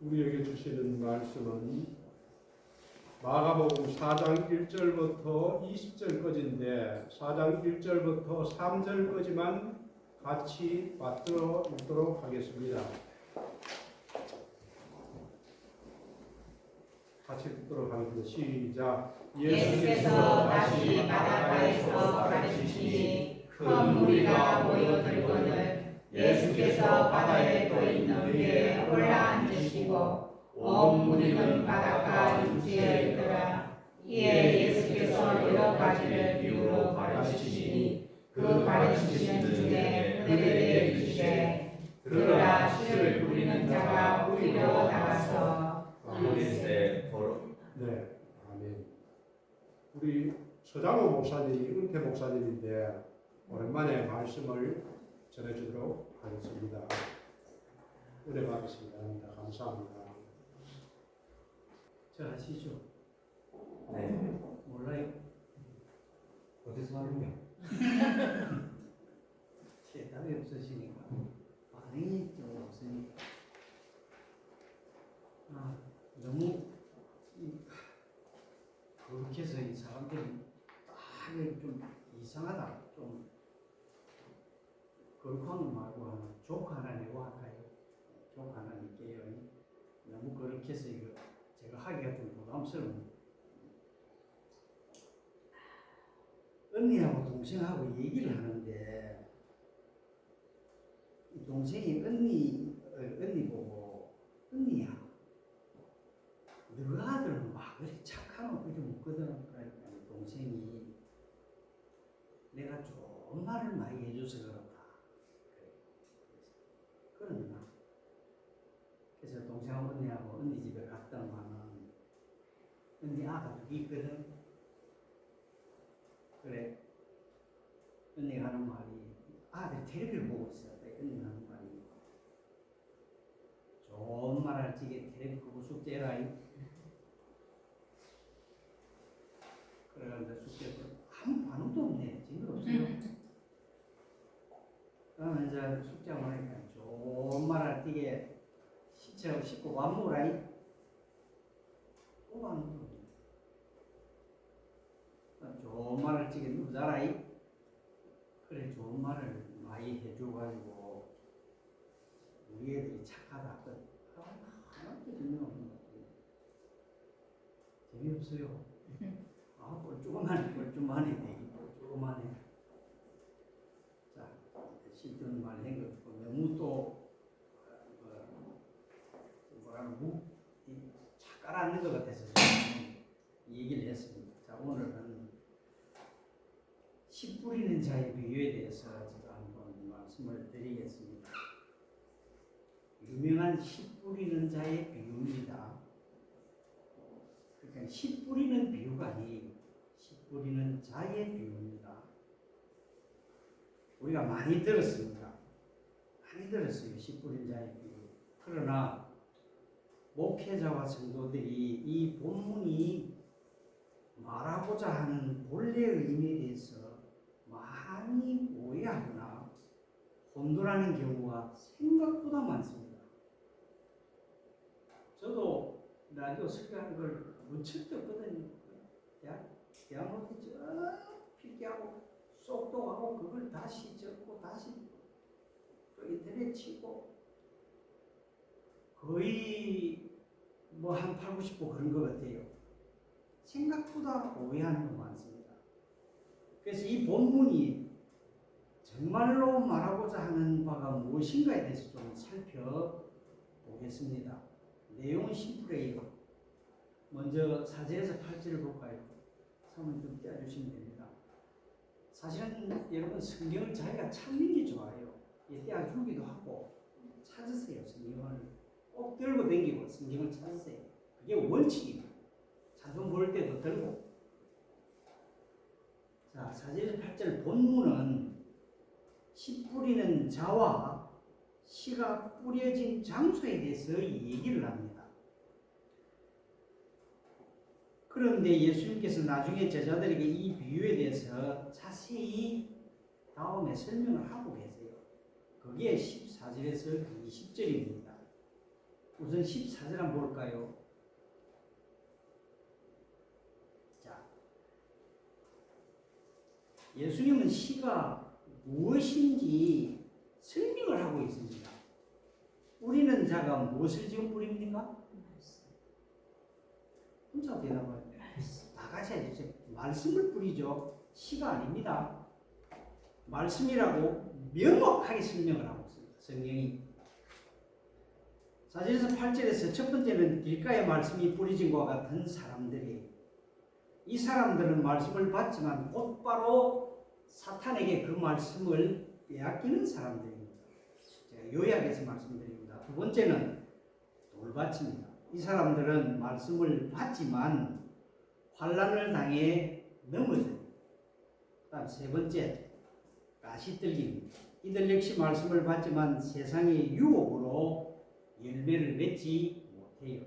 우리에게 주시는 말씀은 마가복음 4장 1절부터 20절까지인데 4장 1절부터 3절까지만 같이 받들어 읽도록 하겠습니다. 같이 듣도록 하겠습니다. 시작. 예수께서 다시 바닷가에서 가르치시니 큰 무리가 모여들거늘 예수께서 바다에 떠 있는 배에 올라앉으시고 온 무리는 바닷가 인치에 있더라. 이에 예수께서 여러 가지를 비유로 가르치시니 그 가르치신 중에 그들에게 이르시되 들으라. 씨를 뿌리는 자가 뿌리러 나가서 네, 아멘. 우리 서장호 목사님이 은퇴 목사님인데 오랜만에 말씀을 전해주도록 하겠습니다. 은혜 받으시기 바랍니다. 감사합니다. 잘 아시죠? 네. 몰라요? 어디서 하는 게? 대답이 없으시니까 반응이 좀 없으니까 너무 그렇게 해서 이 사람들이 좀 이상하다, 좀 그렇게 하는 말고 하나 족 하나 내고 할까요? 족 하나 낼게요. 너무 그렇게 해서 이거 제가 하기가 좀 부담스러운. 언니하고 동생하고 얘기를 하는데 이 동생이 언니 보고 언니야 너 아들은 막 그렇게 착하고 그렇게 묻거든. 그러니까 동생이 내가 좋은 말을 많이 해줘서 그렇다. 그러나 그래서 동생하고 언니하고 언니 집에 갔더니만은 언니 아가 둘이 있거든. 그래 언니가 하는 말이 아들 텔레비를 보고 있어. 언니가 하는 말이 좋은 말 할 적에 텔레비 끄고 숙제해라. 그래가지고 숙제 아무 반응도 없네. 징그럽어요. 그러면 이제 숙제하고 나니까 좋은 말 할 적에 시체하고 씻고 밥 먹으라. 또 반응도 없네. 좋은 말 할 적에 누구 자라. 그래 좋은 말을 많이 해줘가지고 우리 애들이 착하다. 하나도 재미없는 것 같아요. 재미없어요. 뻘쭘하네. 되게 뻘쭘하네. 자, 실전 말한 것 같고 너무 또 착 깔아앉는 것 같아서 이 얘기를 했습니다. 자, 오늘은 씨 뿌리는 자의 비유에 대해서 제가 한번 말씀을 드리겠습니다. 유명한 씨 뿌리는 자의 비유입니다. 그러니까 씨 뿌리는 비유가 아니 씨 뿌리는 자의 비유입니다. 우리가 많이 들었습니다. 많이 들었어요. 씨 뿌리는 자의 비유. 그러나 목회자와 성도들이 이 본문이 말하고자 하는 본래의 의미에 대해서 많이 오해하거나 혼돈하는 경우가 생각보다 많습니다. 저도 라디오 설교하는 걸 무척 듣거든요. 대학로 때 저 필기하고 쏙독하고 그걸 다시 적고 다시 또 인터넷 치고 거의 뭐 한 8, 90% 그런 것 같아요. 생각보다 오해하는 거 많습니다. 그래서 이 본문이 정말로 말하고자 하는 바가 무엇인가에 대해서 좀 살펴보겠습니다. 내용은 심플해요. 먼저 4절에서 8절을 볼까요? 사모님 좀 떼어주시면 됩니다. 사실은 여러분 성경을 자기가 찾는 게 좋아요. 떼어주기도 하고 찾으세요. 성경을 꼭 들고 다니고 성경을 찾으세요. 그게 원칙입니다. 찬송 볼 때도 들고. 자, 4절에서 8절 본문은 씨 뿌리는 자와 씨가 뿌려진 장소에 대해서 얘기를 합니다. 그런데 예수님께서 나중에 제자들에게 이 비유에 대해서 자세히 다음에 설명을 하고 계세요. 그게 14절에서 20절입니다. 우선 14절 한번 볼까요? 자, 예수님은 시가 무엇인지 설명을 하고 있습니다. 뿌리는 자가 무엇을 지금 뿌립니까? 혼자 대답을 다 같이 해주세요. 말씀을 뿌리죠. 시가 아닙니다. 말씀이라고 명확하게 설명을 하고 있습니다. 성경이. 4절에서 8절에서 첫 번째는 길가에 말씀이 뿌려진 것과 같은 사람들이, 이 사람들은 말씀을 받지만 곧바로 사탄에게 그 말씀을 빼앗기는 사람들입니다. 제가 요약해서 말씀드립니다. 두 번째는 돌밭입니다. 이 사람들은 말씀을 받지만 환난을 당해 넘어져요. 다음 세 번째, 가시떨기입니다. 이들 역시 말씀을 받지만 세상의 유혹으로 열매를 맺지 못해요.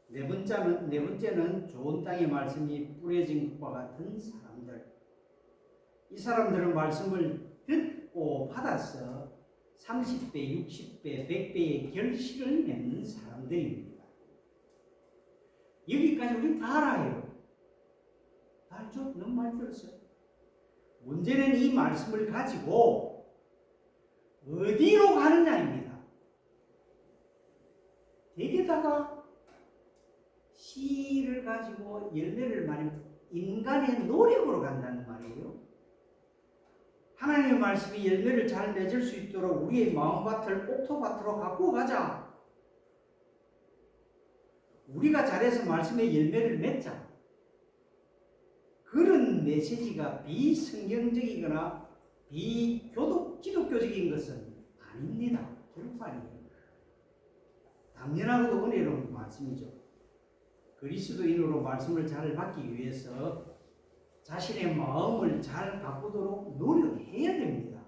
네 번째는 좋은 땅에 말씀이 뿌려진 것과 같은 사람들. 이 사람들은 말씀을 듣고 받아서 30배, 60배, 100배의 결실을 맺는 사람들입니다. 여기까지 우리 다 알아요. 다 알죠? 너무 많이 들었어요. 문제는 이 말씀을 가지고 어디로 가느냐입니다. 대개다가 씨를 가지고 열매를 맺는 인간의 노력으로 간다는 말이에요. 하나님의 말씀이 열매를 잘 맺을 수 있도록 우리의 마음밭을 옥토밭으로 갖고 가자. 우리가 잘해서 말씀의 열매를 맺자. 그런 메시지가 비성경적이거나 기독교적인 것은 아닙니다. 결코 아니에요. 당연하고도 은혜로운 말씀이죠. 그리스도인으로 말씀을 잘 받기 위해서 자신의 마음을 잘 바꾸도록 노력해야 됩니다.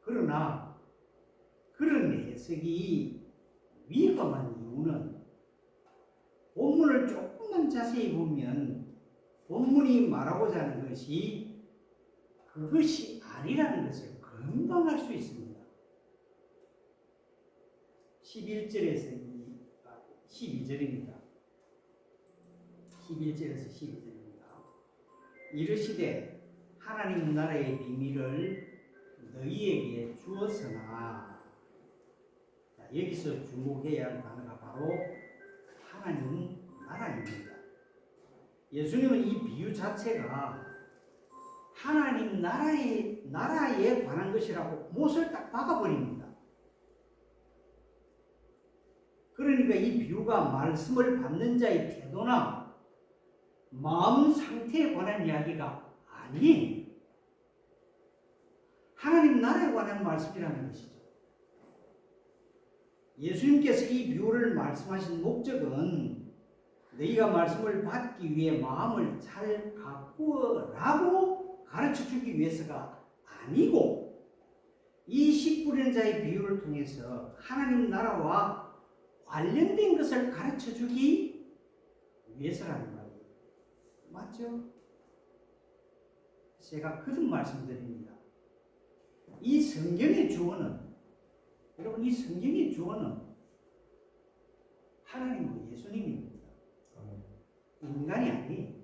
그러나 그런 해석이 위험한 이유는 본문을 조금만 자세히 보면 본문이 말하고자 하는 것이 그것이 아니라는 것을 금방 알 수 있습니다. 11절에서 12절입니다. 11절에서 12절입니다. 이르시되 하나님 나라의 비밀을 너희에게 주었으나, 자, 여기서 주목해야 할 단어가 바로 하나님 나라입니다. 예수님은 이 비유 자체가 하나님 나라에 관한 것이라고 못을 딱 박아버립니다. 그러니까 이 비유가 말씀을 받는 자의 태도나 마음 상태에 관한 이야기가 아니에요. 하나님 나라에 관한 말씀이라는 것이죠. 예수님께서 이 비유를 말씀하신 목적은 너희가 말씀을 받기 위해 마음을 잘 가꾸어라고 가르쳐 주기 위해서가 아니고, 이 씨 뿌리는 자의 비유를 통해서 하나님 나라와 관련된 것을 가르쳐 주기 위해서라는 말이에요. 맞죠? 제가 거듭 말씀드립니다. 이 성경의 주어는, 여러분, 이 성경의 주어는 하나님과 예수님입니다. 인간이 아니에요.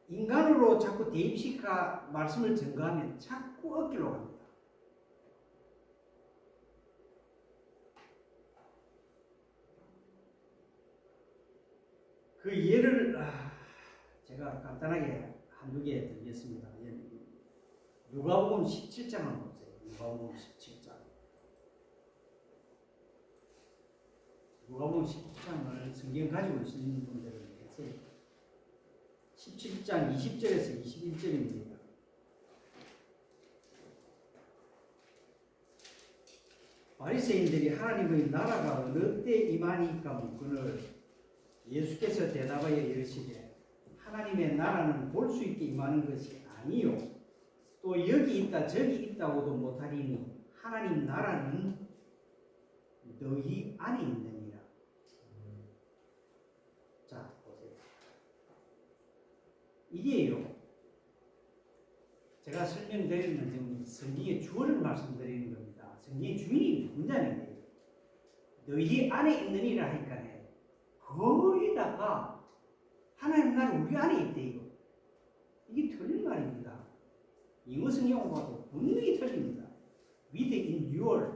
인간으로 자꾸 대입시켜 말씀을 증거하면 자꾸 엇길로 갑니다. 그 예를 제가 간단하게 한두 개 드리겠습니다. 누가복음 17장 한번 보세요. 누가복음 17장. 누가복음 17장을 성경 가지고 있는 분들은 계세요. 17장 20절에서 21절입니다. 바리새인들이 하나님의 나라가 어느 때 임하니까 묻거늘 예수께서 대답하여 이르시되 하나님의 나라는 볼 수 있게 임하는 것이 아니요 또 여기 있다 저기 있다고도 못하리니 하나님 나라는 너희 안에 있느니라. 자, 보세요. 이게요, 제가 설명드리는 지금 성경의 주어를 말씀드리는 겁니다. 성경의 주인이 누구냐는 거예요. 너희 안에 있느니라 하니까네 거기다가 하나님 나라 우리 안에 있대 이거. 이게 틀린 말입니다. 영어 성경을 봐도 분명히 틀립니다. Within your,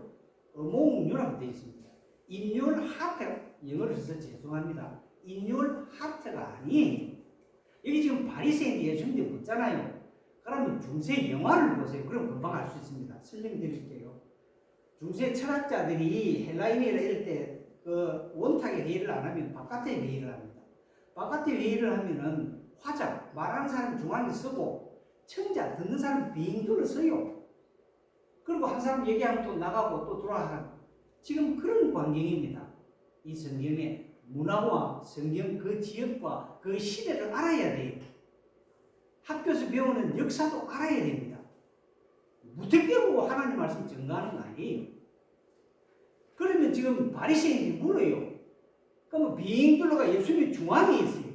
among you라고 되어 있습니다. In your heart, 영어로 써서 죄송합니다. In your heart가 아니에요. 여기 지금 바리새인이 예수님이 묻잖아요. 그러면 중세 영화를 보세요. 그럼 금방 알 수 있습니다. 설명드릴게요. 중세 철학자들이 헬라인이라 이럴 때 그 원탁의 회의를 안 하면 바깥에 회의를 합니다. 바깥에 회의를 하면은 화자, 말하는 사람 중앙에 서고 청자, 듣는 사람 빙둘러 서요. 그리고 한 사람 얘기하면 또 나가고 또 돌아가는 지금 그런 광경입니다. 이 성경의 문화와 성경 그 지역과 그 시대를 알아야 돼요. 학교에서 배우는 역사도 알아야 됩니다. 무턱대고 하나님 말씀 증거하는 거 아니에요. 그러면 지금 바리새인이 물어요. 그러면 빙 둘러가 예수님이 중앙에 있어요.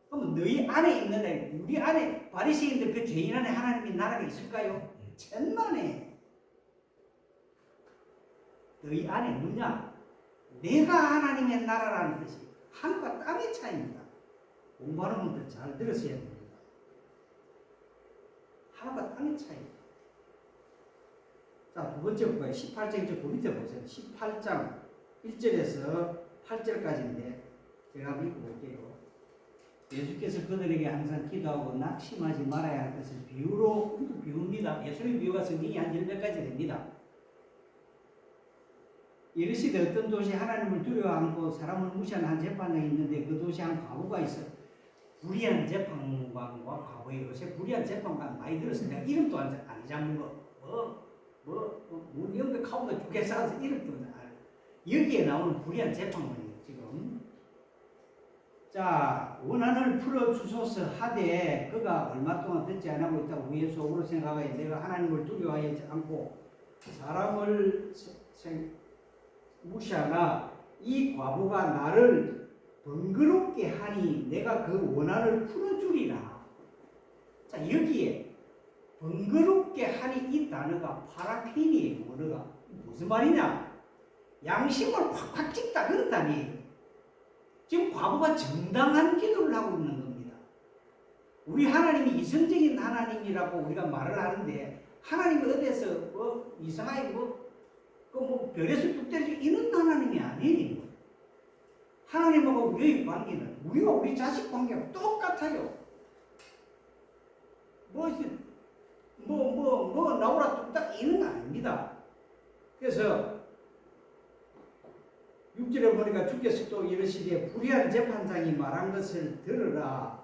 그러면 너희 안에 있는 애, 우리 안에 바리새인들 그 죄인 안에 하나님의 나라가 있을까요? 천만에. 너희 안에 누냐? 내가 하나님의 나라라는 것이 하늘과 땅의 차이입니다. 공부하는 분들 잘 들으셔야 됩니다. 하늘과 땅의 차이입니다. 자, 두 번째 볼까요? 18장 그 밑에 보세요. 18장 1절에서 8절까지인데 제가 한번 읽어볼게요. 예수께서 그들에게 항상 기도하고 낙심하지 말아야 할 것을 비유로 비웁니다. 예수의 비유가 성경이 한 10몇 가지 됩니다. 이르시되 어떤 도시에 하나님을 두려워 않고 사람을 무시하는 한 재판장이 있는데 그 도시에 한 과부가 있어. 불의한 재판관과 과부의 요새 불의한 재판관 많이 들었어요. 내가 이름도 안 잊어먹는 거. 문영배 카운터 두개 쌓아서 이름도 안 여기에 나오는 불의한 재판관이에요. 지금. 자, 원한을 풀어주소서 하되 그가 얼마 동안 듣지 않고 있다고 후에 속으로 생각하여 내가 하나님을 두려워하지 않고 사람을 무시하나 이 과부가 나를 번거롭게 하니 내가 그 원한을 풀어주리라. 자, 여기에 번거롭게 하니 이 단어가 파라핀이에요. 언어가 무슨 말이냐? 양심을 콱콱 찍다 그런 단어예요. 지금 과부가 정당한 기도를 하고 있는 겁니다. 우리 하나님이 이성적인 하나님이라고 우리가 말을 하는데 하나님이 어디에서 이상하게 별에서 뚝 떨어지고 이런 하나님이 아니에요. 하나님하고 우리의 관계는 우리와 우리 자식 관계가 똑같아요. 나오라 뚝딱 이런 거 아닙니다. 그래서 6절에 보니까 주께서 또 이르시되 불의한 재판장이 말한 것을 들으라.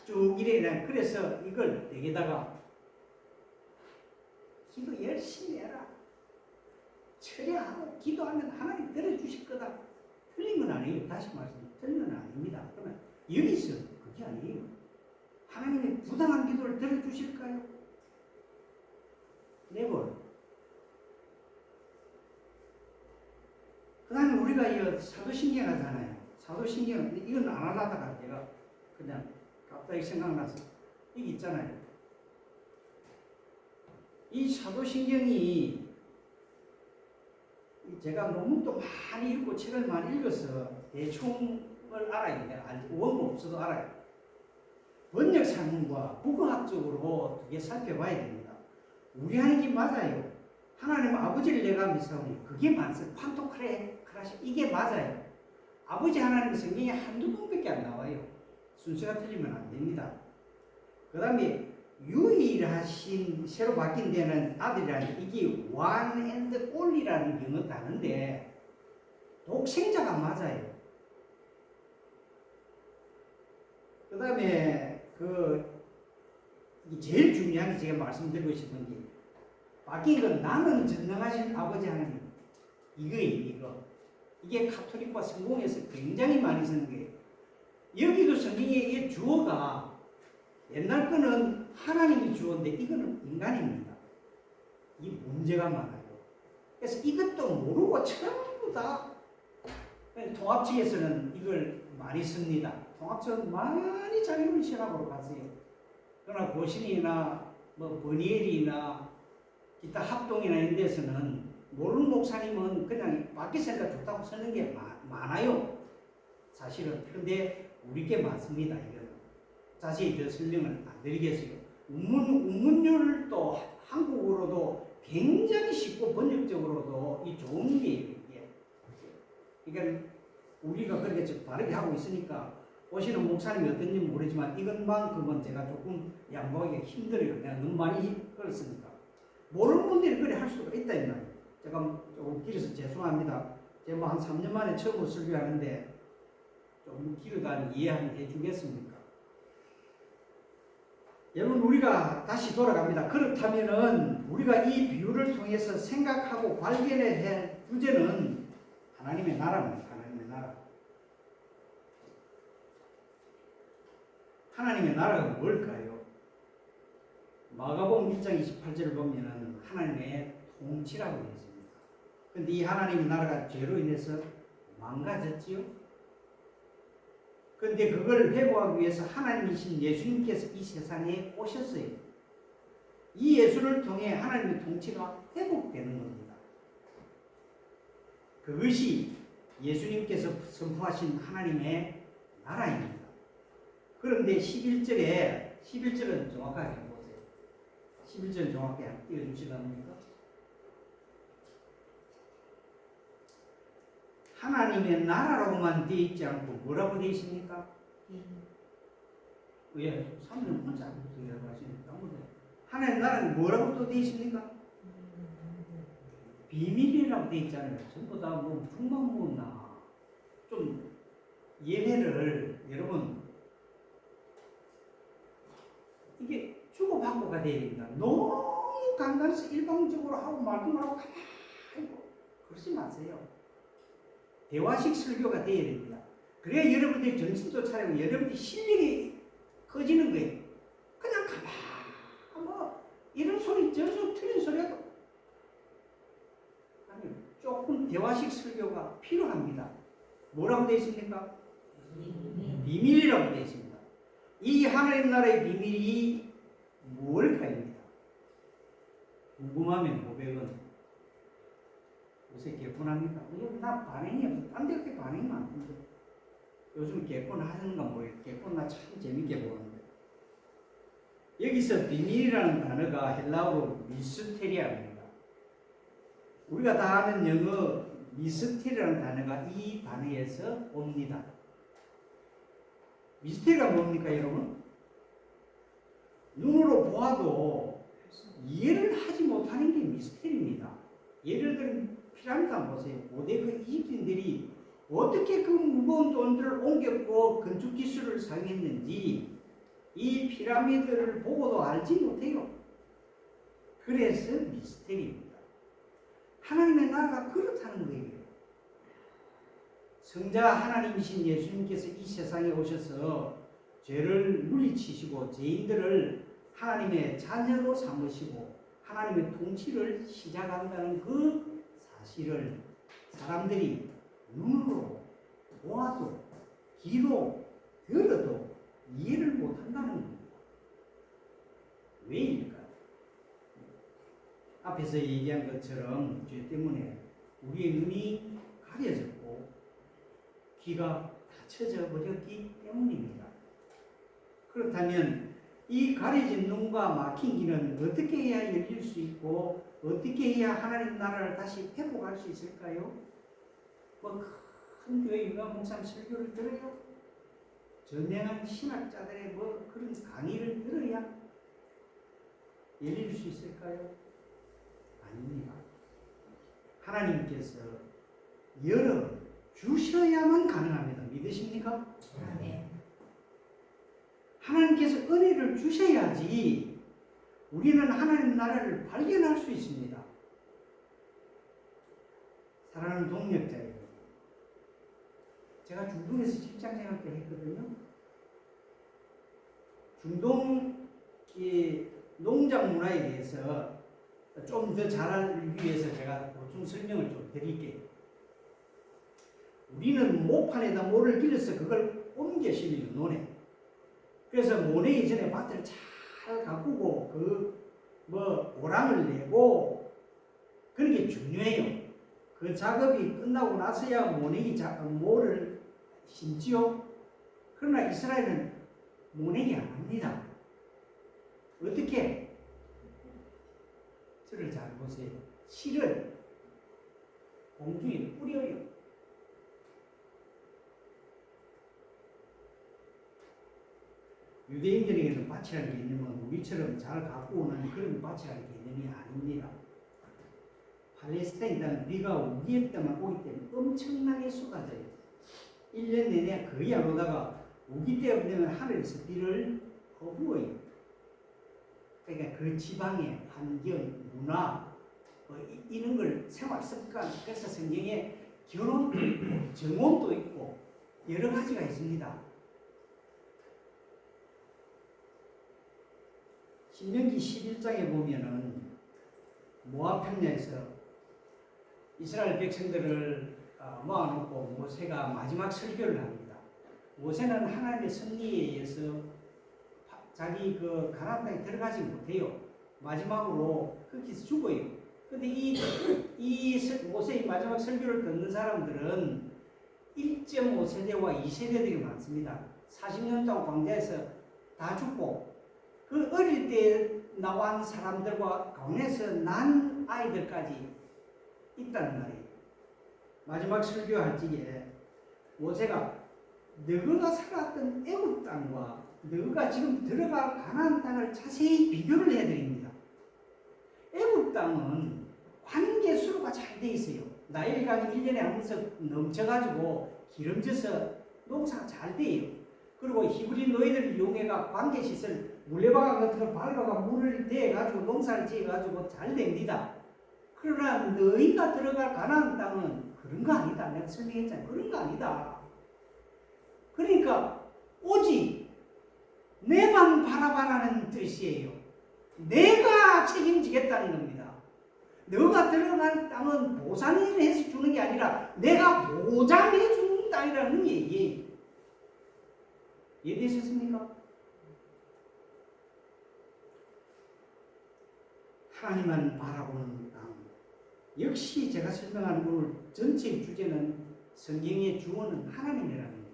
쭉 이래. 그래서 이걸 내게다가 기도 열심히 해라. 철회하고 기도하면 하나님 들어주실 거다. 틀린 건 아니에요. 다시 말씀드립니다. 틀린 건 아닙니다. 그러면 여기서 그게 아니에요. 하나님이 부당한 기도를 들어주실까요? 네벌. 그 다음에 우리가 이 사도신경 하잖아요. 사도신경, 이건 안 하려다가 제가 그냥 갑자기 생각나서 이게 있잖아요. 이 사도신경이 제가 논문도 많이 읽고 책을 많이 읽어서 대충을 알아요. 내가 원고 없어도 알아요. 번역상과 국어학적으로 두 개 살펴봐야 됩니다. 우리 하는 게 맞아요. 하나님 아버지를 내가 믿사오니 그게 맞아요. 판토크라시 이게 맞아요. 아버지 하나님 성경에 한두 번밖에 안 나와요. 순서가 틀리면 안 됩니다. 그 다음에 유일하신 새로 바뀐 데는 아들이라는 이게 one and only라는 영어 단어인데 독생자가 맞아요. 그 다음에 제일 중요한 게 제가 말씀드리고 싶은 게 바뀐 건 나는 전능하신 아버지 하나님 이거 이게 카톨릭과 성공에서 굉장히 많이 쓰는 거예요. 여기도 성경에 이 주어가 옛날 거는 하나님이 주어인데 이거는 인간입니다. 이 문제가 많아요. 그래서 이것도 모르고 전부 다 통합측에서는 이걸 많이 씁니다. 통합측은 많이 자기를 신학으로 갔어요. 그러나 고신이나 버니엘이나 기타 합동이나 이런 데서는 모르는 목사님은 그냥 밖에서니까 좋다고 쓰는 게 많아요. 사실은. 그런데 우리께 맞습니다. 이거는. 자세히 더 설명을 안 드리겠어요. 운문율도 한국어로도 굉장히 쉽고 번역적으로도 이 좋은 게 이게. 그러니까 우리가 그렇게 좀 다르게 하고 있으니까 오시는 목사님이 어떤지 모르지만 이것만큼은 제가 조금 양보하기가 힘들어요. 내가 너무 많이 그렇습니까? 모르는 분들이 그래 할 수가 있다 이 말이에요. 제가 조금 길어서 죄송합니다. 제가 뭐 한 3년 만에 처음으로 설교하는데 좀 길어다 이해 한번 해주겠습니까? 여러분 우리가 다시 돌아갑니다. 그렇다면은 우리가 이 비유를 통해서 생각하고 발견해야 할 주제는 하나님의 나라입니다. 하나님의 나라. 하나님의 나라가 뭘까요? 마가복음 1장 28절을 보면은 하나님의 통치라고 되어 있습니다. 그런데 이 하나님의 나라가 죄로 인해서 망가졌지요. 그런데 그걸 회복하기 위해서 하나님이신 예수님께서 이 세상에 오셨어요. 이 예수를 통해 하나님의 통치가 회복되는 겁니다. 그것이 예수님께서 선포하신 하나님의 나라입니다. 그런데 11절은 정확하게 보세요. 11절 정확하게 띄워주시랍니까? 하나님의 나라로만 되어 있지 않고 뭐라고 되어 있습니까? 왜? 3년 문자부터 하시니까 하나님의 나라는 뭐라고 또 되어 있습니까? 비밀이라고 되어 있잖아요. 전부 다 뭐 중만무나 좀 예배를 여러분 이게 주고받고가 되어야 됩니다. 너무 간단해서 일방적으로 하고 말동하고 가만히 그러지 마세요. 대화식 설교가 되어야 됩니다. 그래야 여러분들이 정신도 차리고 여러분들이 실력이 커지는 거예요. 그냥 가만 뭐 이런 소리 저 소리 틀린 소리도 아니 조금 대화식 설교가 필요합니다. 뭐라고 되어 있습니까? 비밀이라고 되어 있습니다. 이 하나님 나라의 비밀이 무엇일까입니다. 궁금하면 고백은 요새 개콘합니까? 나 반응이 없어. 딴 데 그렇게 반응이 많은데 요즘 개콘 하는가 모르겠어요. 개콘 나 참 재밌게 보는데 여기서 비밀이라는 단어가 헬라어로 미스테리아입니다. 우리가 다 아는 영어 미스테리라는 단어가 이 단어에서 옵니다. 미스테리가 뭡니까 여러분? 눈으로 보아도 이해를 하지 못하는 게 미스테리입니다. 예를 들면 피라미드 한번 보세요. 고대 그 이집트인들이 어떻게 그 무거운 돈들을 옮겼고 건축 기술을 사용했는지 이 피라미드를 보고도 알지 못해요. 그래서 미스테리입니다. 하나님의 나라가 그렇다는 거예요. 성자 하나님이신 예수님께서 이 세상에 오셔서 죄를 물리치시고 죄인들을 하나님의 자녀로 삼으시고 하나님의 통치를 시작한다는 그 사실을 사람들이 눈으로 보아도 귀로 들어도 이해를 못한다는 겁니다. 왜일까요? 앞에서 얘기한 것처럼 죄 때문에 우리의 눈이 가려졌고 귀가 닫혀져 버렸기 때문입니다. 그렇다면 이 가려진 눈과 막힌 귀는 어떻게 해야 열릴 수 있고 어떻게 해야 하나님 나라를 다시 회복할 수 있을까요? 뭐 큰 교회가 목사님 설교를 들어요? 전행한 신학자들의 뭐 그런 강의를 들어야 열릴 수 있을까요? 아닙니다. 하나님께서 열어 주셔야만 가능합니다. 믿으십니까? 네. 하나님께서 은혜를 주셔야지 우리는 하나님 나라를 발견할 수 있습니다. 사랑하는 동력자 여러분, 제가 중동에서 직장 생활을 했거든요. 중동 농장 문화에 대해서 좀 더 잘 알기 위해서 제가 보충 설명을 좀 드릴게요. 우리는 모판에다 모를 길러서 그걸 옮겨 실려요, 논에. 그래서 모내기 전에 밭을 잘 가꾸고 오랑을 내고 그런 게 중요해요. 그 작업이 끝나고 나서야 모를 심지요. 그러나 이스라엘은 모내기 안 합니다. 어떻게? 저를 잘 보세요. 실을 공중에 뿌려요. 유대인들에게는 밭이라는 개념은 우리처럼 잘 갖고 오는 그런 밭이라는 개념이 아닙니다. 팔레스타인 땅은 비가 우기의 때만 오기 때문에 엄청나게 쏟아져요. 1년 내내 거의 안 오다가 우기 때 되면 하늘에서 비를 퍼부어요. 그러니까 그 지방의 환경, 문화, 이런 걸 생활 습관, 그래서 성경에 결혼도 있고 정혼도 있고 여러 가지가 있습니다. 신명기 11장에 보면은 모압 평야에서 이스라엘 백성들을 모아놓고 모세가 마지막 설교를 합니다. 모세는 하나님의 섭리에 의해서 자기 그 가나안 땅에 들어가지 못해요. 마지막으로 거기서 죽어요. 근데 이 모세의 마지막 설교를 듣는 사람들은 1.5세대와 2세대들이 많습니다. 40년 동안 광야에서 다 죽고 그 어릴 때 나온 사람들과 강에서 난 아이들까지 있다는 말이에요. 마지막 설교할 적에 모세가 너가 살았던 애굽 땅과 너가 지금 들어갈 가나안 땅을 자세히 비교를 해드립니다. 애굽 땅은 관계 수로가 잘 돼 있어요. 나일강이 1년에 한 번씩 넘쳐가지고 기름져서 농사가 잘 돼요. 그리고 히브리 노예들을 이용해가 관계시설 물레방아 같은 걸 밟아가 물을 대가지고 농사를 지어가지고 잘 됩니다. 그러나 너희가 들어갈 가나안 땅은 그런 거 아니다. 내가 설명했잖아. 그런 거 아니다. 그러니까 오직 내만 바라봐라는 뜻이에요. 내가 책임지겠다는 겁니다. 너가 들어갈 땅은 보상을 해서 주는 게 아니라 내가 보장해 주는 땅이라는 얘기예요. 이해되셨습니까? 하나님만 바라보는 땅. 역시 제가 설명하는 오늘 전체의 주제는 성경의 주어는 하나님이라는 거예요.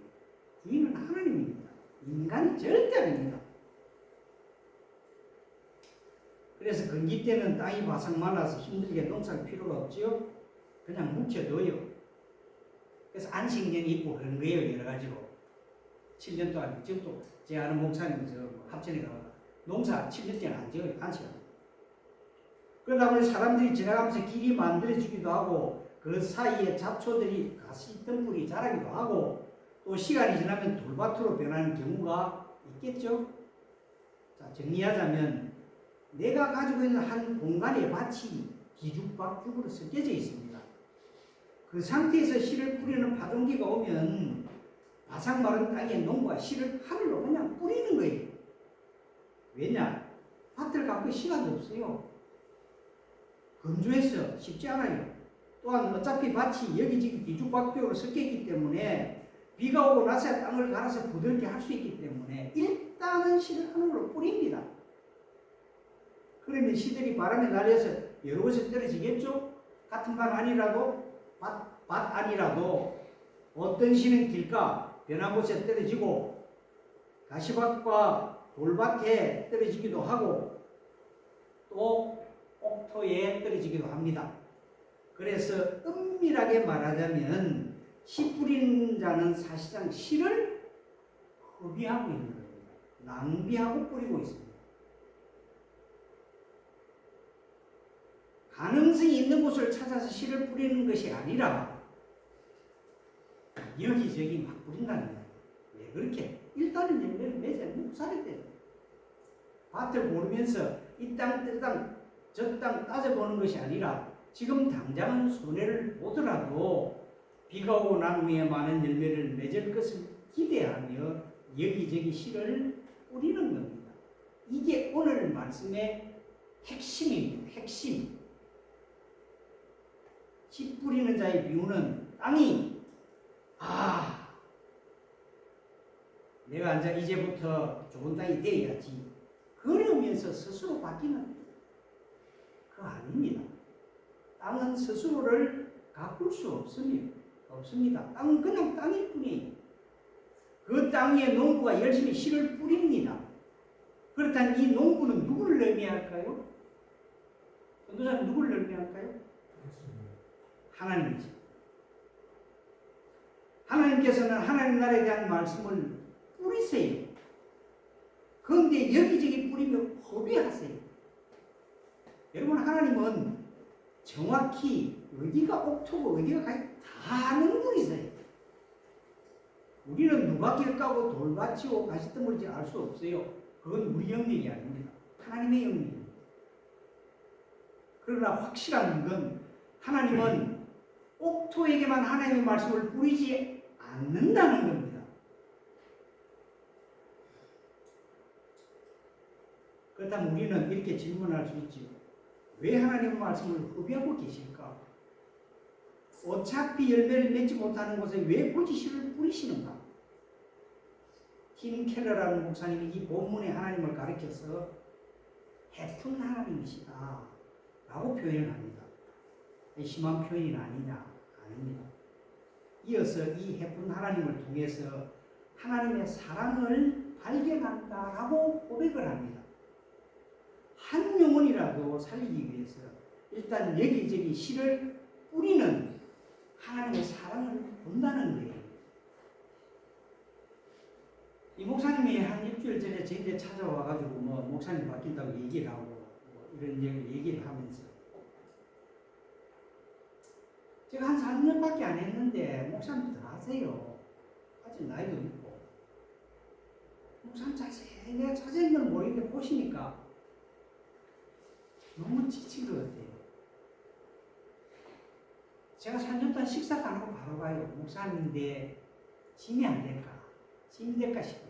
주인은 하나님입니다. 인간이 절대 아닙니다. 그래서 건기 때는 땅이 바싹 말라서 힘들게 농사할 필요가 없지요. 그냥 묵혀둬요. 그래서 안식년이 있고 그런 거예요. 여러 가지로. 7년 동안 지금도 제 아는 목사님 합천에 가 농사 7년 동안 안 지어요. 안식년. 그러다 보니 사람들이 지나가면서 길이 만들어지기도 하고 그 사이에 잡초들이 가시 덤불이 자라기도 하고 또 시간이 지나면 돌밭으로 변하는 경우가 있겠죠. 자, 정리하자면 내가 가지고 있는 한 공간의 밭이 뒤죽박죽으로 섞여져 있습니다. 그 상태에서 씨를 뿌리는 파종기가 오면 바삭 마른 땅에 농부가 씨를 하늘로 그냥 뿌리는 거예요. 왜냐? 밭을 갖고 시간이 없어요. 건조해서 쉽지 않아요. 또한 어차피 밭이 여기저기 뒤죽박죽으로 섞여있기 때문에 비가 오고 나서 땅을 갈아서 부드럽게 할 수 있기 때문에 일단은 씨를 하늘로 뿌립니다. 그러면 씨들이 바람에 날려서 여러 곳에 떨어지겠죠? 같은 밭 아니라도 밭 아니라도 어떤 씨는 길가 변한 곳에 떨어지고 가시밭과 돌밭에 떨어지기도 하고 또 옥토에 떨어지기도 합니다. 그래서 엄밀하게 말하자면 씨 뿌리는 자는 사실상 씨를 허비하고 있는 겁니다. 낭비하고 뿌리고 있습니다. 가능성이 있는 곳을 찾아서 씨를 뿌리는 것이 아니라 여기저기 막 뿌린다는 거예요. 왜 그렇게? 일단은 열매를 맺어야 묵살이 돼요. 밭을 고르면서 이 땅, 저 땅 따져보는 것이 아니라 지금 당장은 손해를 보더라도 비가 오고 난 후에 많은 열매를 맺을 것을 기대하며 여기저기 씨를 뿌리는 겁니다. 이게 오늘 말씀의 핵심입니다. 핵심. 씨 뿌리는 자의 비유는 땅이 내가 이제부터 좋은 땅이 되어야지 그러면서 스스로 바뀌는 그거 아닙니다. 땅은 스스로를 가꿀 수 없습니다. 땅은 그냥 땅일 뿐이에요. 그 땅에 농부가 열심히 씨를 뿌립니다. 그렇다면 이 농부는 누구를 의미할까요? 전도사는 누구를 의미할까요? 하나님이죠. 하나님께서는 하나님 나라에 대한 말씀을 뿌리세요. 그런데 여기저기 뿌리면 허비하세요. 여러분, 하나님은 정확히 어디가 옥토고 어디가 가지 다 아는 분이세요. 우리는 누가 길 까고 돌 받치고 가시덤불인지 알 수 없어요. 그건 우리 영역이 아닙니다. 하나님의 영역입니다. 그러나 확실한 건 하나님은 옥토에게만 하나님의 말씀을 뿌리지 않는다는 겁니다. 그렇다면 우리는 이렇게 질문할 수 있지. 왜 하나님의 말씀을 허비하고 계실까? 어차피 열매를 맺지 못하는 곳에 왜 굳이 씨를 뿌리시는가? 팀 켈러라는 목사님이 이 본문에 하나님을 가르쳐서 해픈 하나님이시다 라고 표현을 합니다. 심한 표현이 아니냐? 아닙니다. 이어서 이 해픈 하나님을 통해서 하나님의 사랑을 발견한다라고 고백을 합니다. 한 영혼이라도 살리기 위해서 일단 여기저기 씨를 뿌리는 하나님의 사랑을 본다는 거예요. 이 목사님이 한 일주일 전에 저희한테 찾아와가지고 목사님 바뀐다고 얘기를 하고 이런 얘기를 하면서 제가 한 4년밖에 안 했는데 목사님 더 하세요. 아직 나이도 있고 목사님 내가 자세히 건 모르겠는데 보시니까 너무 지친 것 같아요. 제가 4년 동안 식사도 안 하고 바로 가요. 목사님인데 짐이 안 될까? 짐이 될까 싶었어요.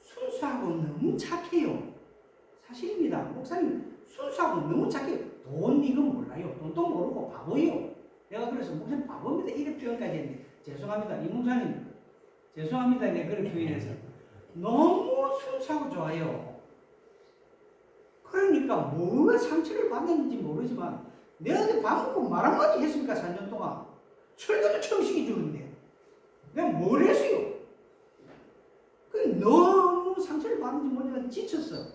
순수하고 너무 착해요. 사실입니다. 목사님 순수하고 너무 착해요. 돈 이거 몰라요. 돈도 모르고 바보예요. 내가 그래서 목사님 바보입니다. 이런 표현까지 했는데 죄송합니다. 이 목사님 죄송합니다. 내가 그런 표현해서 너무 순수하고 좋아요. 그러니까 뭐가 상처를 받는지 모르지만 내가 어디 밥 먹고 말 한마디 했습니까? 4년 동안 철교도 처음 시켜주는데 내가 뭘 했어요? 너무 상처를 받는지 모르지만 지쳤어.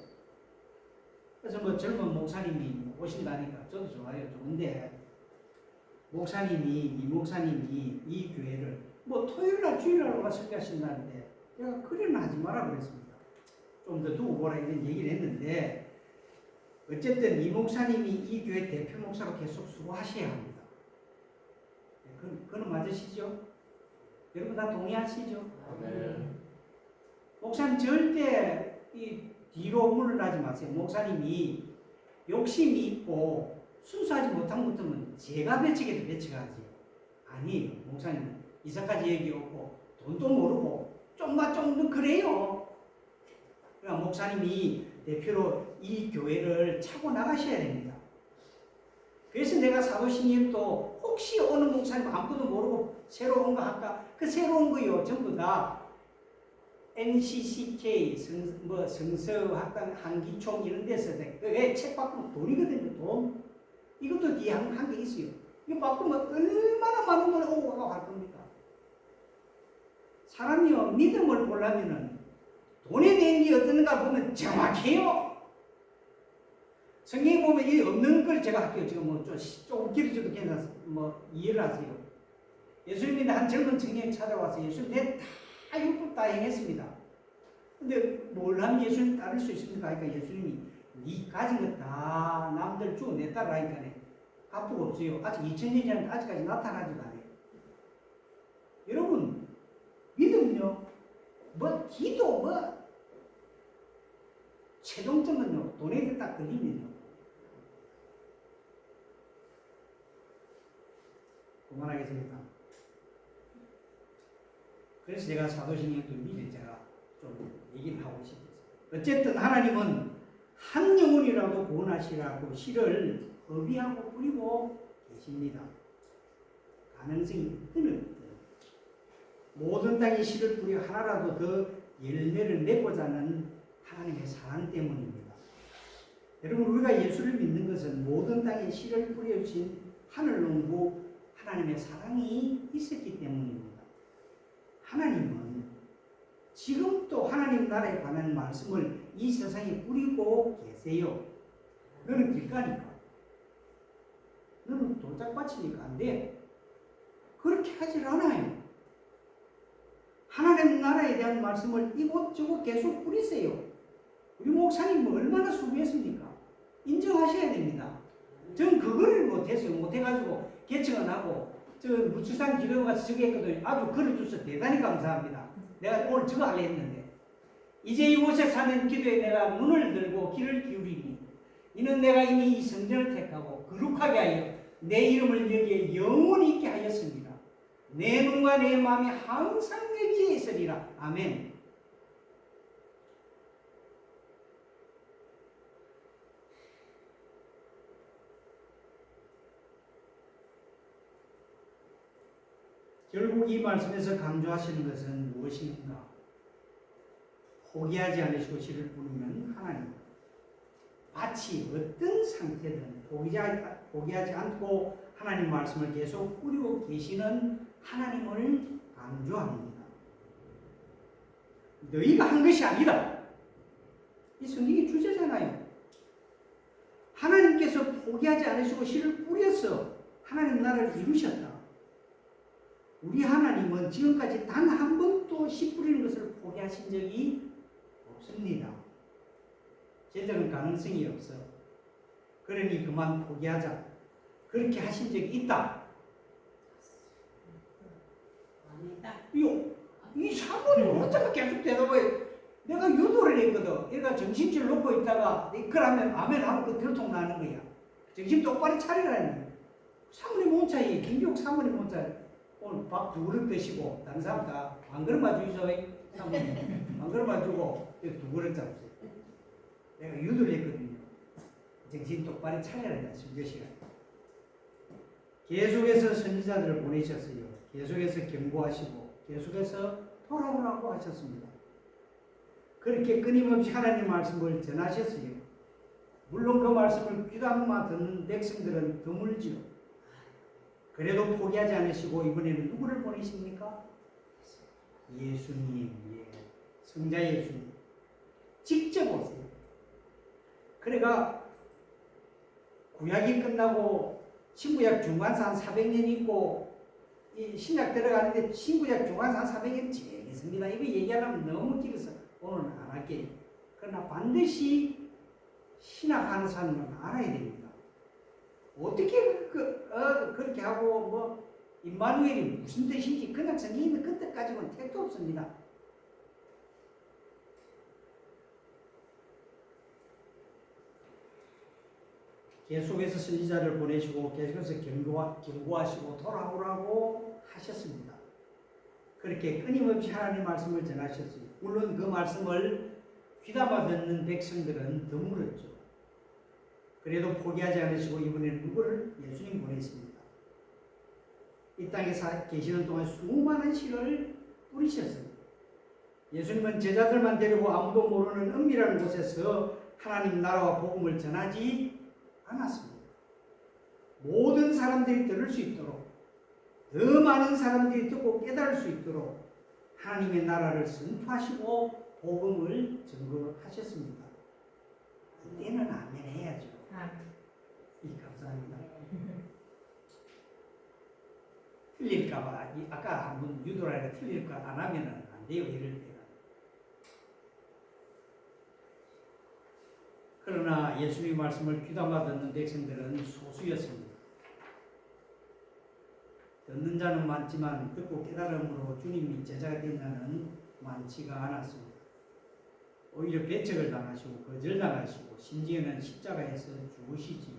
그래서 젊은 목사님이 오신다니까 저도 좋아요. 좋은데 이 목사님이 이 교회를 토요일날 주일날 설교하신다는데 내가 그래는 하지 마라 그랬습니다. 좀 더 두고 보라 이런 얘기를 했는데 어쨌든 이 목사님이 이 교회 대표 목사로 계속 수고하셔야 합니다. 그건 맞으시죠? 여러분 다 동의하시죠? 네. 목사님 절대 이 뒤로 물러나지 마세요. 목사님이 욕심이 있고 순수하지 못한 것들은 제가 배치게도 배치가지. 아니에요. 목사님 이사까지 얘기 없고 돈도 모르고 좀만 그래요. 그러니까 목사님이 대표로 이 교회를 차고 나가셔야 됩니다. 그래서 내가 사도신임도 혹시 오는 목사님 아무것도 모르고 새로 온 거 할까? 그 새로운 거요 전부 다 NCCK 성서학당 한기총 이런 데서 책 바꾸면 돈이거든요. 돈. 이것도 뒤에 한 게 있어요. 이거 바꾸면 얼마나 많은 돈이 오고 가고 할 겁니까? 사람이요 믿음을 보려면은 돈에 대한 게 어떤가 보면 정확해요. 성경에 보면 이 없는 걸 제가 할게요. 지금 조금 길어져도 괜찮습니다. 이해를 하세요. 예수님이 한 젊은 청년이 찾아와서 예수님 다 율법 다 행했습니다. 근데 뭘 하면 예수님 따를 수 있습니까? 그러니까 예수님이 네 가진 거 다 남들 주고 내 따라하니까 갚고 없어요. 아직 2000년이 지났는데 아직까지 나타나지도 않아요. 여러분 믿음요 기도 최종점은요 돈에 딱 걸리면요 그만하겠습니다. 그래서 제가 사도신경도 미리 제가 좀 얘기를 하고 싶었어요. 어쨌든 하나님은 한 영혼이라도 구원하시라고 씨를 허비하고 뿌리고 계십니다. 가능성이 있거든. 모든 땅에 씨를 뿌려 하나라도 더 열매를 내고자 하는 하나님의 사랑 때문입니다. 여러분 우리가 예수를 믿는 것은 모든 땅에 씨를 뿌려주신 하늘 농부 하나님의 사랑이 있었기 때문입니다. 하나님은 지금도 하나님 나라에 관한 말씀을 이 세상에 뿌리고 계세요. 너는 길가니까, 너는 돌짝밭이니까 안 돼. 그렇게 하질 않아요. 하나님 나라에 대한 말씀을 이곳저곳 계속 뿌리세요. 우리 목사님은 얼마나 수고했습니까? 인정하셔야 됩니다. 전 그거를 못했어요. 못해가지고 개척을 하고 저 무추산 기도 가서 저기 했거든요. 아주 글을 줘서 대단히 감사합니다. 내가 오늘 저거 하려 했는데 이제 이곳에 사는 기도에 내가 눈을 들고 귀를 기울이니 이는 내가 이미 이 성전을 택하고 거룩하게 하여 내 이름을 여기에 영원히 있게 하였습니다. 내 눈과 내 마음이 항상 여기에 있으리라. 아멘. 결국 이 말씀에서 강조하시는 것은 무엇입니까? 포기하지 않으시고 씨를 뿌리면 하나님, 밭이 어떤 상태든 포기하지 않고 하나님 말씀을 계속 뿌리고 계시는 하나님을 강조합니다. 너희가 한 것이 아니다. 이 성경의 주제잖아요. 하나님께서 포기하지 않으시고 씨를 뿌려서 하나님 나라를 이루셨다. 우리 하나님은 지금까지 단 한 번도 씨 뿌리는 것을 포기하신 적이 없습니다. 제대로 가능성이 없어. 그러니 그만 포기하자. 그렇게 하신 적이 있다. 아니다. 이 사모님은 어쩌면 계속 대답해. 내가 유도를 했거든. 얘가 정신줄 놓고 있다가 그러면 아멘 하고 그 들통 나는 거야. 정신 똑바로 차리라는 거야. 사모님 혼자이 김기옥 사모님 혼자 오늘 밥 두 그릇 드시고 다른 사람 다 안 그릇만 주이소. 사모님 안 그릇만 주고 두 그릇 잡으세요. 내가 유도를 했거든요. 정신 똑바로 차려야 된다. 순교시간. 계속해서 선지자들을 보내셨어요. 계속해서 경고하시고 계속해서 돌아오라고 하셨습니다. 그렇게 끊임없이 하나님 말씀을 전하셨어요. 물론 그 말씀을 귀담아 듣는 백성들은 드물지요. 그래도 포기하지 않으시고 이번에는 누구를 보내십니까? 예수님, 성자 예수님. 직접 오세요. 그러니까 구약이 끝나고 신구약 중간사 한 400년 있고 이 신약 들어가는데 신구약 중간사 한 400년 제일 있습니다. 이거 얘기하려면 너무 길어서 오늘은 안 할게요. 그러나 반드시 신학하는 사람은 알아야 됩니다. 어떻게 그렇게 하고 뭐 임마누엘이 무슨 뜻인지 그냥 성경이 그때 가지고는 택도 없습니다. 계속해서 선지자를 보내시고 계속해서 경고하시고 돌아오라고 하셨습니다. 그렇게 끊임없이 하나님 말씀을 전하셨어요. 물론 그 말씀을 귀담아 듣는 백성들은 드물었죠. 그래도 포기하지 않으시고 이번에는 누구를? 예수님 보냈습니다. 이 땅에 계시는 동안 수많은 씨를 뿌리셨어요. 예수님은 제자들만 데리고 아무도 모르는 은밀한 곳에서 하나님 나라와 복음을 전하지 않았습니다. 모든 사람들이 들을 수 있도록, 더 많은 사람들이 듣고 깨달을 수 있도록 하나님의 나라를 선포하시고 복음을 증거하셨습니다. 이때는 아멘 해야죠. 감사합니다. 틀릴까봐 아까 한번 유도를 틀릴까 안 하면 안 돼요. 이럴 때는. 그러나 예수님의 말씀을 귀담아 듣는 백성들은 소수였습니다. 듣는 자는 많지만 듣고 깨달음으로 주님이 제자가 된 자는 많지가 않았습니다. 오히려 배척을 당하시고 거절당하시고 심지어는 십자가에서 죽으시지요.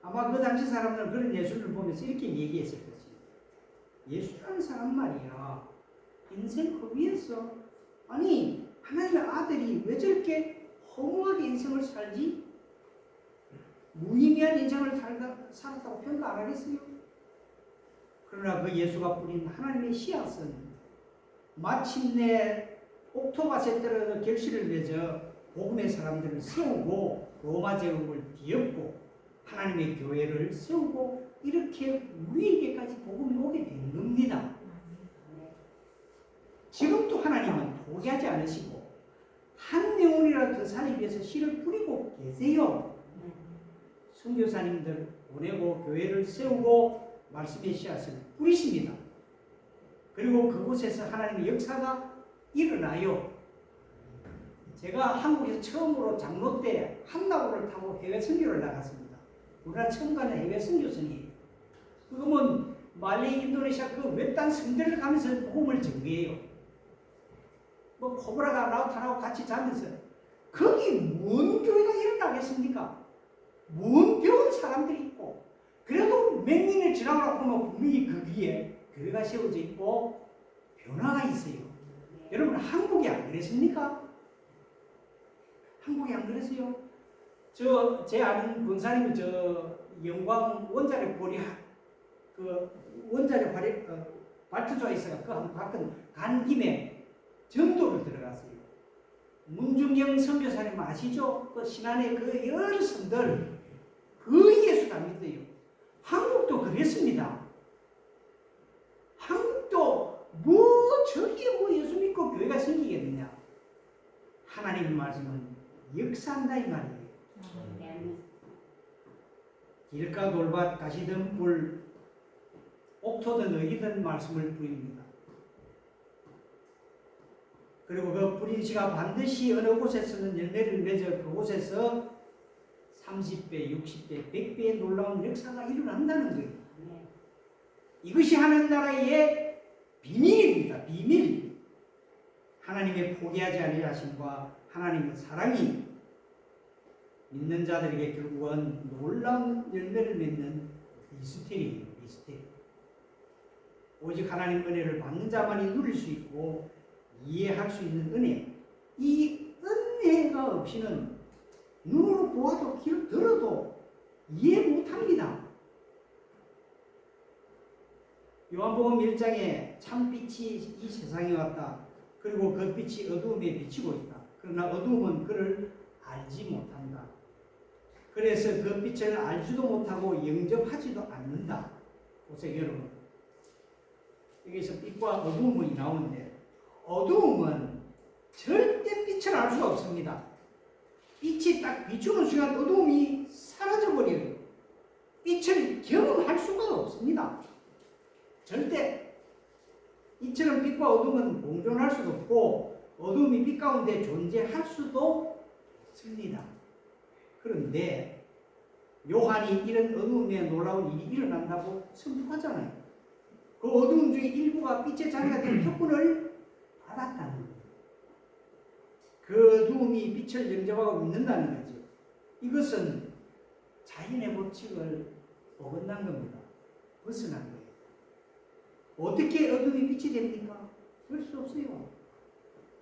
아마 그 당시 사람들은 그런 예수를 보면서 이렇게 얘기했을 것입니다. 예수라는 사람 말이야, 인생 그 위에서 아니 하나님의 아들이 왜 저렇게 허무하게 인생을 살지? 무의미한 인생을 살았다고 평가 안 하겠어요? 그러나 그 예수가 뿌린 하나님의 씨앗은 마침내 옥토밭에 떨어져 결실을 맺어 복음의 사람들을 세우고 로마 제국을 뒤엎고 하나님의 교회를 세우고 이렇게 우리에게까지 복음이 오게 된 겁니다. 지금도 하나님은 포기하지 않으시고 한 영혼이라도 더 살리기 위해서 씨를 뿌리고 계세요. 선교사님들 보내고 교회를 세우고 말씀의 씨앗을 뿌리십니다. 그리고 그곳에서 하나님의 역사가 일어나요. 제가 한국에서 처음으로 장로 때 한나고를 타고 해외 선교를 나갔습니다. 우리나라 처음 가는 해외 선교선이에요. 그러면 말레이, 인도네시아 그 외딴 성들을 가면서 복음을 전개해요. 뭐 코브라가 라우탄하고 같이 자면서 거기 뭔 교회가 일어나겠습니까? 뭔 배운 사람들이 있고 그래도 몇 년이 지나고 보면 분명히 거기에 교회가 세워져 있고 변화가 있어요. 여러분 한국이 안 그랬습니까? 한국이 안 그랬어요? 제 아는 권사님이 영광 원자력 보리 그 원자력 발전소에 있어가 그 한번 가끔 간 김에 전도를 들어갔어요. 문중경 선교사님 아시죠? 그 신안의 그 여러 성들 그 예수 다 믿어요. 한국도 그랬습니다. 한국도 저기에 예수 믿고 교회가 생기겠느냐? 하나님의 말씀은 역사한다 이 말이에요. 길가 돌밭 가시던 불 옥토든 어디든 말씀을 뿌립니다. 그리고 그 뿌린 씨가 반드시 어느 곳에서는 열매를 맺어 그곳에서 30배, 60배, 100배의 놀라운 역사가 일어난다는 거예요. 이것이 하나님 나라의 비밀입니다. 비밀. 하나님의 포기하지 아니하심과 하나님의 사랑이 믿는 자들에게 결국은 놀라운 열매를 맺는 미스테리예요. 미스테리. 오직 하나님 은혜를 받는 자만이 누릴 수 있고 이해할 수 있는 은혜. 이 은혜가 없이는 눈으로 보아도 귀로 들어도 이해 못합니다. 요한복음 1장에 참빛이 이 세상에 왔다. 그리고 그 빛이 어두움에 비치고 있다. 그러나 어두움은 그를 알지 못한다. 그래서 그 빛을 알지도 못하고 영접하지도 않는다. 보세요 여러분. 여기서 빛과 어두움이 나오는데 어두움은 절대 빛을 알 수가 없습니다. 빛이 딱 비추는 순간 어두움이 사라져버려요. 빛을 경험할 수가 없습니다. 절대. 이처럼 빛과 어둠은 공존할 수도 없고 어둠이 빛 가운데 존재할 수도 없습니다. 그런데 요한이 이런 어둠에 놀라운 일이 일어난다고 선포하잖아요. 그 어둠 중에 일부가 빛의 자리가 된 특권을 받았다는 거예요. 그 어둠이 빛을 영접하고 믿는다는 거죠. 이것은 자연의 법칙을 어긋난 겁니다. 벗어난 거예요. 어떻게 어둠이 빛이 됩니까? 그럴 수 없어요.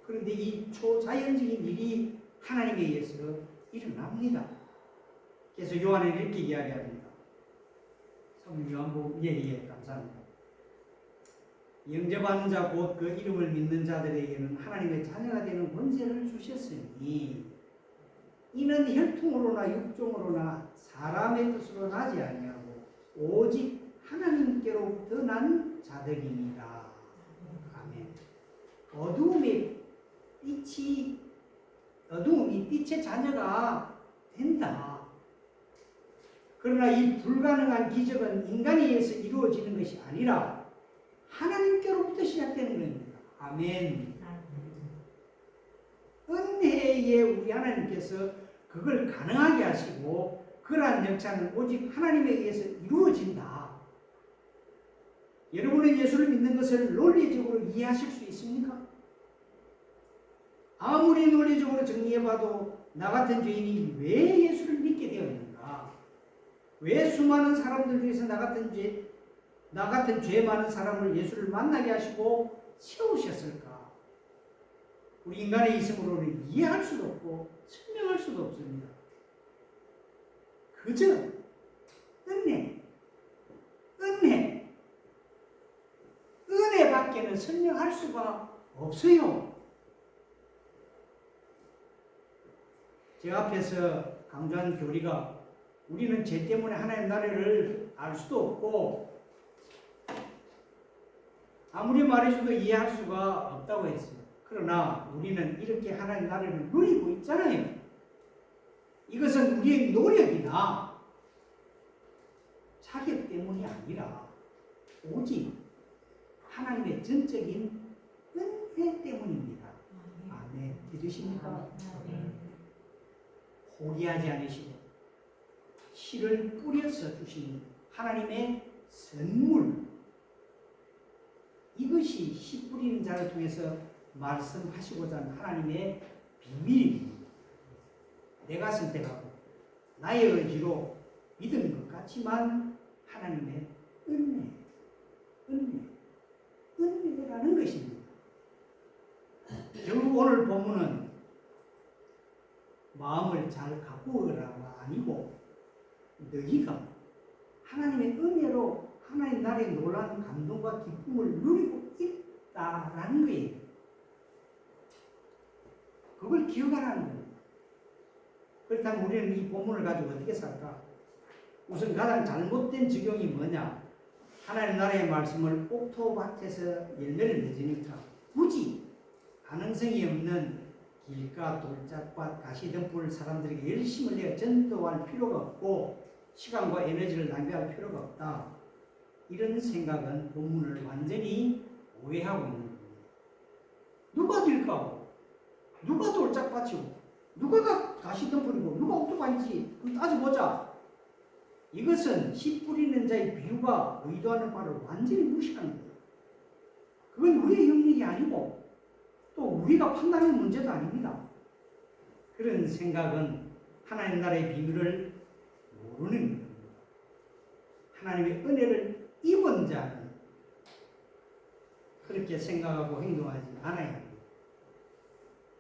그런데 이 초자연적인 일이 하나님에 의해서 일어납니다. 그래서 요한은 이렇게 이야기합니다. 성령 요한복음 감사합니다. 영접하는 자 곧 그 이름을 믿는 자들에게는 하나님의 자녀가 되는 권세를 주셨으니 이는 혈통으로나 육종으로나 사람의 뜻으로 나지 아니하고 오직 하나님께로부터 난 자들입니다. 아멘. 어두움이 빛의 자녀가 된다. 그러나 이 불가능한 기적은 인간에 의해서 이루어지는 것이 아니라 하나님께로부터 시작되는 겁니다. 아멘. 은혜에 우리 하나님께서 그걸 가능하게 하시고 그러한 역사는 오직 하나님에 의해서 이루어진다. 여러분은 예수를 믿는 것을 논리적으로 이해하실 수 있습니까? 아무리 논리적으로 정리해봐도 나 같은 죄인이 왜 예수를 믿게 되어 있는가? 왜 수많은 사람들 중에서 나 같은 죄 많은 사람을 예수를 만나게 하시고 세우셨을까? 우리 인간의 이성으로는 이해할 수도 없고 설명할 수도 없습니다. 그저 은혜밖에는 설명할 수가 없어요. 제 앞에서 강조한 교리가 우리는 죄 때문에 하나님 나라를 알 수도 없고 아무리 말해줘도 이해할 수가 없다고 했어요. 그러나 우리는 이렇게 하나님 나라를 누리고 있잖아요. 이것은 우리의 노력이나 자격 때문이 아니라 오직 하나님의 전적인 은혜 때문입니다. 아멘. 믿으십니까? 포기하지 않으시고 씨를 뿌려서 주신 하나님의 선물, 이것이 씨 뿌리는 자를 통해서 말씀하시고자 하는 하나님의 비밀입니다. 내가 선택하고 나의 의지로 믿는 것 같지만 하나님의 은혜라는 것입니다. 결국 오늘 본문은 마음을 잘 가꾸어라가 아니고 너희가 하나님의 은혜로 하나님 나라의 놀라운 감동과 기쁨을 누리고 있다라는 거예요. 그걸 기억하라는 거예요. 그렇다면 우리는 이 본문을 가지고 어떻게 살까? 우선 가장 잘못된 적용이 뭐냐? 하나님 나라의 말씀을 옥토밭에서 열매를 맺으니까 굳이 가능성이 없는 길가, 돌짝밭, 가시덤불 사람들에게 열심을 내어 전도할 필요가 없고 시간과 에너지를 낭비할 필요가 없다. 이런 생각은 본문을 완전히 오해하고 있는 겁니다. 누가 길가고 누가 돌짝밭이고 누가 가시덤불이고 누가 옥토밭인지 따져보자. 이것은 씨 뿌리는 자의 비유가 의도하는 바를 완전히 무시하는 거예요. 그건 우리의 영역이 아니고 또 우리가 판단하는 문제도 아닙니다. 그런 생각은 하나님 나라의 비밀을 모르는 겁니다. 하나님의 은혜를 입은 자는 그렇게 생각하고 행동하지 않아야 합니다.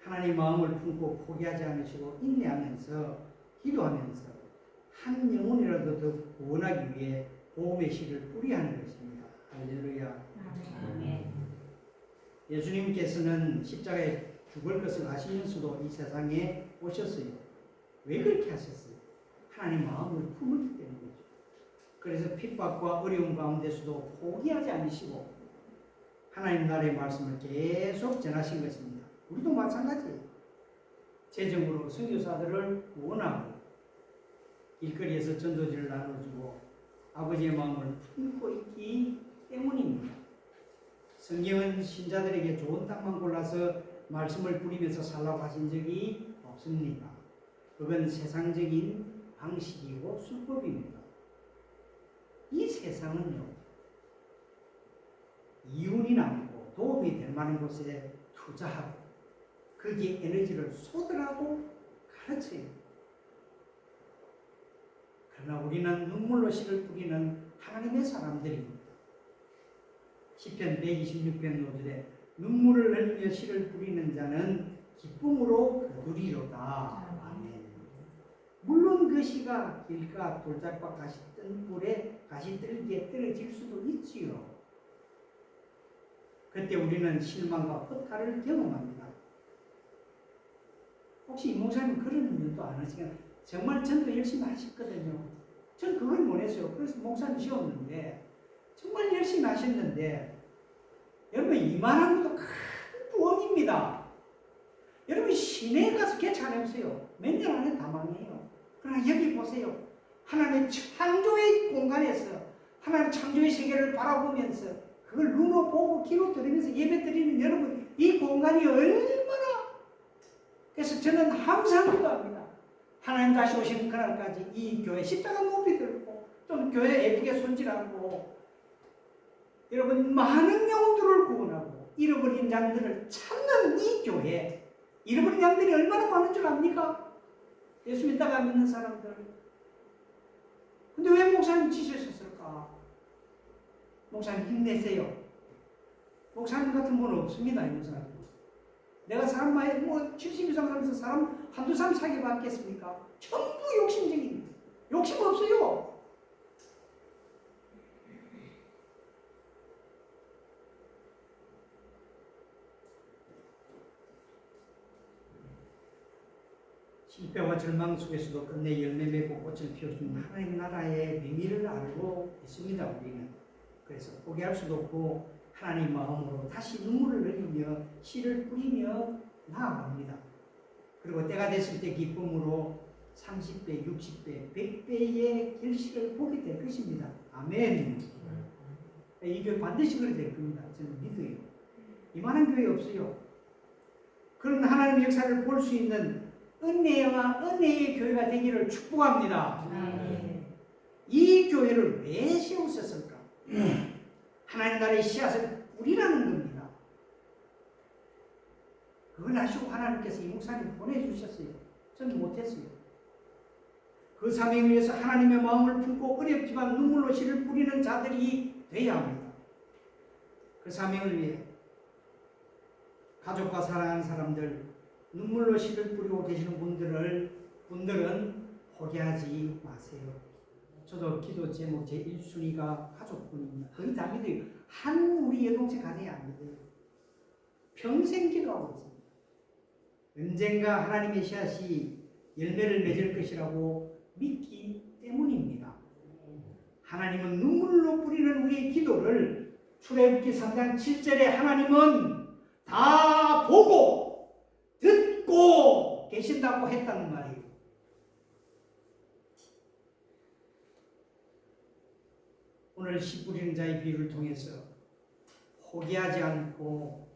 하나님의 마음을 품고 포기하지 않으시고 인내하면서 기도하면서 한 영혼이라도 더 구원하기 위해 복음의 씨를 뿌리하는 것입니다. 할렐루야. 예수님께서는 십자가에 죽을 것을 아시면서도 이 세상에 오셨어요. 왜 그렇게 하셨어요? 하나님 마음을 품었기 때문이죠. 그래서 핍박과 어려움 가운데서도 포기하지 않으시고 하나님 나라의 말씀을 계속 전하신 것입니다. 우리도 마찬가지예요. 재정으로 선교사들을 구원하고 길거리에서 전도지를 나눠주고 아버지의 마음을 품고 있기 때문입니다. 성경은 신자들에게 좋은 땅만 골라서 말씀을 뿌리면서 살라고 하신 적이 없습니다. 그건 세상적인 방식이고 수법입니다. 이 세상은요, 이윤이 남고 도움이 될 만한 곳에 투자하고 거기에 에너지를 쏟으라고 가르쳐요. 그러나 우리는 눈물로 씨를 뿌리는 하나님의 사람들입니다. 시편 126편 5절에 눈물을 흘리며 씨를 뿌리는 자는 기쁨으로 거두리로다. 아멘. 물론 그 씨가 길가 돌짝밭 가시등불에 가시떨기에 떨어질 수도 있지요. 그때 우리는 실망과 허탈을 경험합니다. 혹시 이 목사님 그런 일도 안 하시나요? 정말 전도 열심히 하셨거든요. 전 그걸 원했어요. 그래서 목사님 시험했는데 정말 열심히 하셨는데 여러분 이만한 것도 큰 부엉입니다. 여러분 시내에 가서 개찬해보세요. 몇 년 안에 다 망해요. 그러나 여기 보세요. 하나님의 창조의 공간에서 하나님의 창조의 세계를 바라보면서 그걸 눈으로 보고 귀로 들으면서 예배 드리는 여러분 이 공간이 얼마나 그래서 저는 항상 기도합니다. 하나님 다시 오시는 그날까지 이 교회 십자가 높이 들고 좀 교회 예쁘게 손질하고 여러분 많은 영혼들을 구원하고 잃어버린 양들을 찾는 이 교회 잃어버린 양들이 얼마나 많은 줄 압니까? 예수 믿다가 믿는 사람들. 근데 왜 목사님 지셨을까? 목사님 힘내세요. 목사님 같은 분은 없습니다. 이 목사님. 내가 사람 많이 70 이상 하면서 사람 한두 사람 사귀어 봤겠습니까? 전부 욕심쟁입니다. 욕심 없어요. 실패와 절망 속에서도 끝내 열매 맺고 꽃을 피워주는 하나님 나라의 비밀을 알고 있습니다. 우리는 그래서 포기할 수도 없고 하나님 마음으로 다시 눈물을 흘리며 씨를 뿌리며 나아갑니다. 그리고 때가 됐을 때 기쁨으로 30배, 60배, 100배의 결실을 보게 될 것입니다. 아멘. 이 교회 반드시 그렇게 될 겁니다. 저는 믿어요. 이만한 교회 없어요. 그런 하나님의 역사를 볼 수 있는 은혜와 은혜의 교회가 되기를 축복합니다. 이 교회를 왜 세우셨을까? 하나님 나라의 씨앗을 뿌리라는 겁니다. 그걸 아시고 하나님께서 이 목사님 보내주셨어요. 저는 못했어요. 그 사명을 위해서 하나님의 마음을 품고 어렵지만 눈물로 씨를 뿌리는 자들이 되어야 합니다. 그 사명을 위해 가족과 사랑하는 사람들, 눈물로 씨를 뿌리고 계시는 분들은 포기하지 마세요. 저도 기도 제목 제 1순위가 가족분입니다. 거의 다 믿어요. 한 우리 여동생 가정이 안 믿어요. 평생 기도하고 있습니다. 언젠가 하나님의 씨앗이 열매를 맺을 것이라고 믿기 때문입니다. 하나님은 눈물로 뿌리는 우리의 기도를 출애굽기 3장 7절에 하나님은 다 보고 듣고 계신다고 했다는 말이에요. 오늘 씨 뿌리는 자의 비유를 통해서 포기하지 않고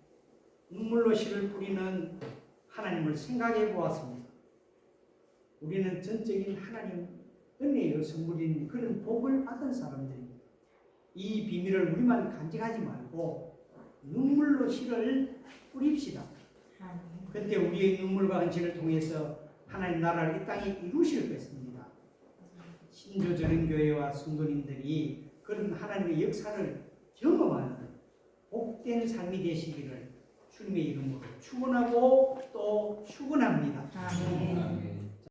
눈물로 씨를 뿌리는 하나님을 생각해 보았습니다. 우리는 전적인 하나님 은혜의 선물인 그런 복을 받은 사람들입니다. 이 비밀을 우리만 간직하지 말고 눈물로 씨를 뿌립시다. 그때 우리의 눈물과 헌신을 통해서 하나님 나라를 이 땅에 이루실 것입니다. 신조전은교회와 성도님들이 그런 하나님의 역사를 경험하는 복된 삶이 되시기를 주님의 이름으로 축원하고 또 축원합니다. 아멘.